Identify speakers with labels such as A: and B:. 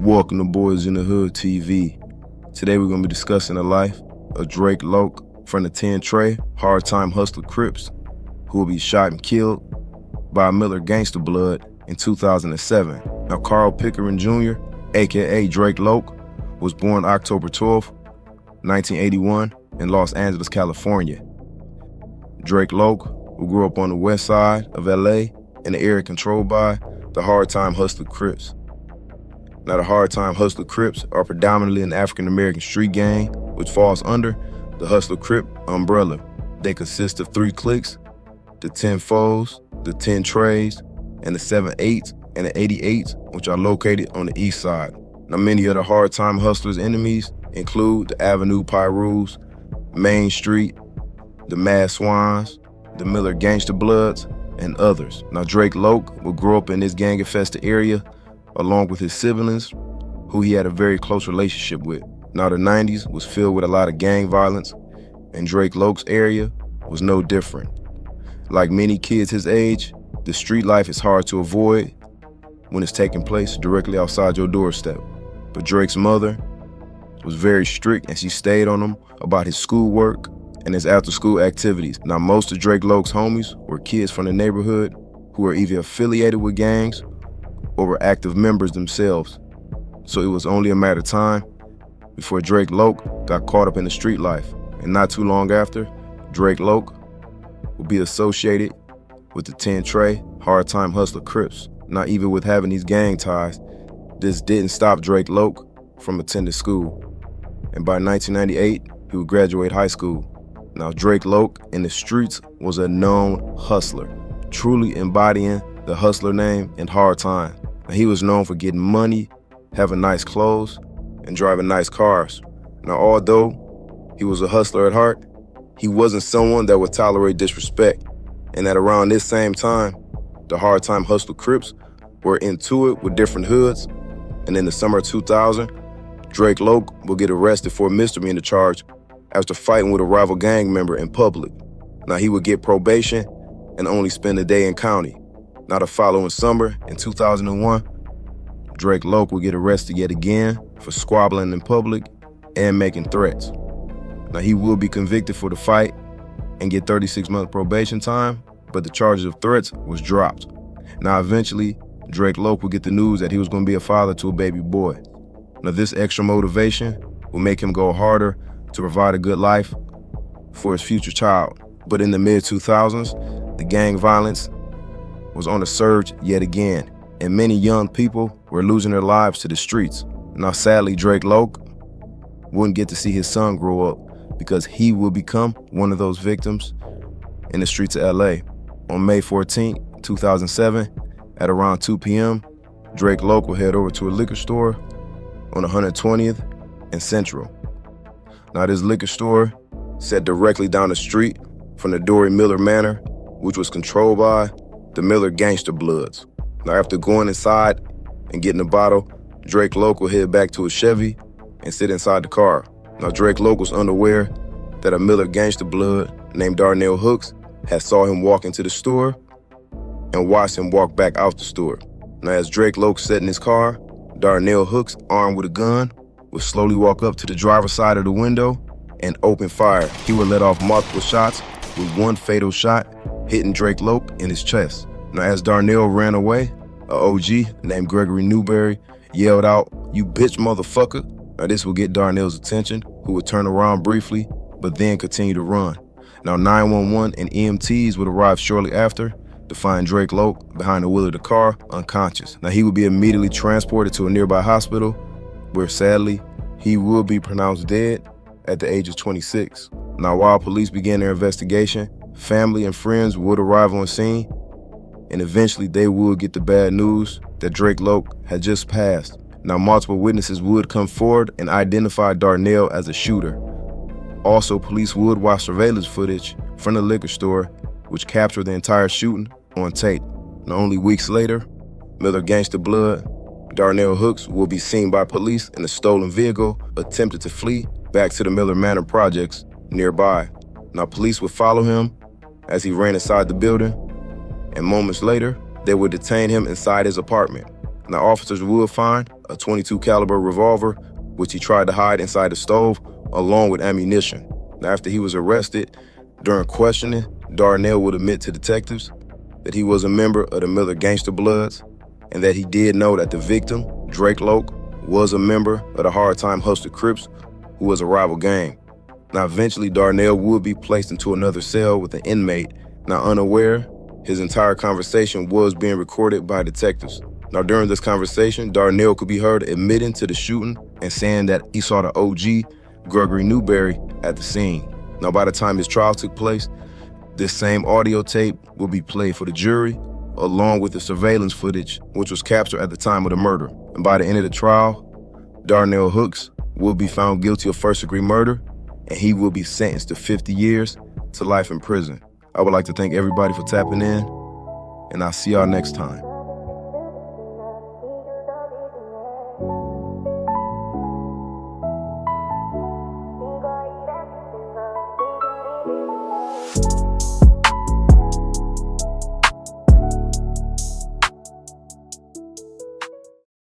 A: Welcome to Boys in the Hood TV. Today we're going to be discussing the life of Drake Loke from the 10 Trey hard time hustler Crips, who will be shot and killed by a Miller Gangster blood in 2007. Now, Carl Pickering Jr., aka Drake Loke, was born October 12, 1981 in Los Angeles, California. Drake Loke, who grew up on the west side of LA in the area controlled by the hard time hustler Crips. Now, the hard time hustler Crips are predominantly an African-American street gang, which falls under the hustler Crip umbrella. They consist of 3 cliques, the 10 Foes, the 10 Treys, and the 7-8s and the 88s, which are located on the east side. Now, many of the hard time hustlers' enemies include the Avenue Pyrus, Main Street, the Mad Swans, the Miller Gangster Bloods, and others. Now, Drake Loke will grow up in this gang-infested area along with his siblings, who he had a very close relationship with. Now, the 90s was filled with a lot of gang violence, and Drake Loke's area was no different. Like many kids his age, the street life is hard to avoid when it's taking place directly outside your doorstep. But Drake's mother was very strict, and she stayed on him about his schoolwork and his after-school activities. Now, most of Drake Loke's homies were kids from the neighborhood who were either affiliated with gangs or were active members themselves. So it was only a matter of time before Drake Loke got caught up in the street life. And not too long after, Drake Loke would be associated with the 10 Trey hard time hustler Crips. Now, even with having these gang ties, this didn't stop Drake Loke from attending school. And by 1998, he would graduate high school. Now, Drake Loke in the streets was a known hustler, truly embodying the hustler name in hard time. Now, he was known for getting money, having nice clothes, and driving nice cars. Now, although he was a hustler at heart, he wasn't someone that would tolerate disrespect. And at around this same time, the hard time hustler Crips were into it with different hoods. And in the summer of 2000, Drake Loke will get arrested for a misdemeanor charge after fighting with a rival gang member in public. Now, he would get probation and only spend a day in county. Now, the following summer, in 2001, Drake Loke would get arrested yet again for squabbling in public and making threats. Now, he will be convicted for the fight and get 36-month probation time, but the charges of threats was dropped. Now, eventually, Drake Loke would get the news that he was going to be a father to a baby boy. Now, this extra motivation will make him go harder to provide a good life for his future child. But in the mid-2000s, the gang violence was on a surge yet again, and many young people were losing their lives to the streets. Now, sadly, Drake Loke wouldn't get to see his son grow up because he will become one of those victims in the streets of LA. On May 14, 2007, at around 2 p.m., Drake Loke will head over to a liquor store on 120th and Central. Now, this liquor store sat directly down the street from the Dory Miller Manor, which was controlled by the Miller Gangster Bloods. Now, after going inside and getting a bottle, Drake Loke will head back to a Chevy and sit inside the car. Now, Drake Loke was unaware that a Miller Gangster Blood named Darnell Hooks had saw him walk into the store and watched him walk back out the store. Now, as Drake Loke sat in his car, Darnell Hooks, armed with a gun, would slowly walk up to the driver's side of the window and open fire. He would let off multiple shots, with one fatal shot hitting Drake Loke in his chest. Now, as Darnell ran away, a OG named Gregory Newberry yelled out, "You bitch motherfucker." Now, this would get Darnell's attention, who would turn around briefly, but then continue to run. Now, 911 and EMTs would arrive shortly after to find Drake Loke behind the wheel of the car, unconscious. Now, he would be immediately transported to a nearby hospital, where sadly, he will be pronounced dead at the age of 26. Now, while police began their investigation, family and friends would arrive on scene, and eventually they would get the bad news that Drake Loke had just passed. Now, multiple witnesses would come forward and identify Darnell as a shooter. Also, police would watch surveillance footage from the liquor store, which captured the entire shooting on tape. Now, only weeks later, Miller Gangster Blood, Darnell Hooks, will be seen by police in a stolen vehicle, attempted to flee back to the Miller Manor projects nearby. Now, police would follow him as he ran inside the building, and moments later, they would detain him inside his apartment. Now, officers would find a a 22 caliber revolver, which he tried to hide inside the stove, along with ammunition. Now, after he was arrested, during questioning, Darnell would admit to detectives that he was a member of the Miller Gangster Bloods and that he did know that the victim, Drake Loke, was a member of the Hard Time Hustler Crips, who was a rival gang. Now, eventually, Darnell would be placed into another cell with an inmate. Now, unaware, his entire conversation was being recorded by detectives. Now, during this conversation, Darnell could be heard admitting to the shooting and saying that he saw the OG, Gregory Newberry, at the scene. Now, by the time his trial took place, this same audio tape will be played for the jury, along with the surveillance footage, which was captured at the time of the murder. And by the end of the trial, Darnell Hooks will be found guilty of first-degree murder, and he will be sentenced to 50 years to life in prison. I would like to thank everybody for tapping in, and I'll see y'all next time.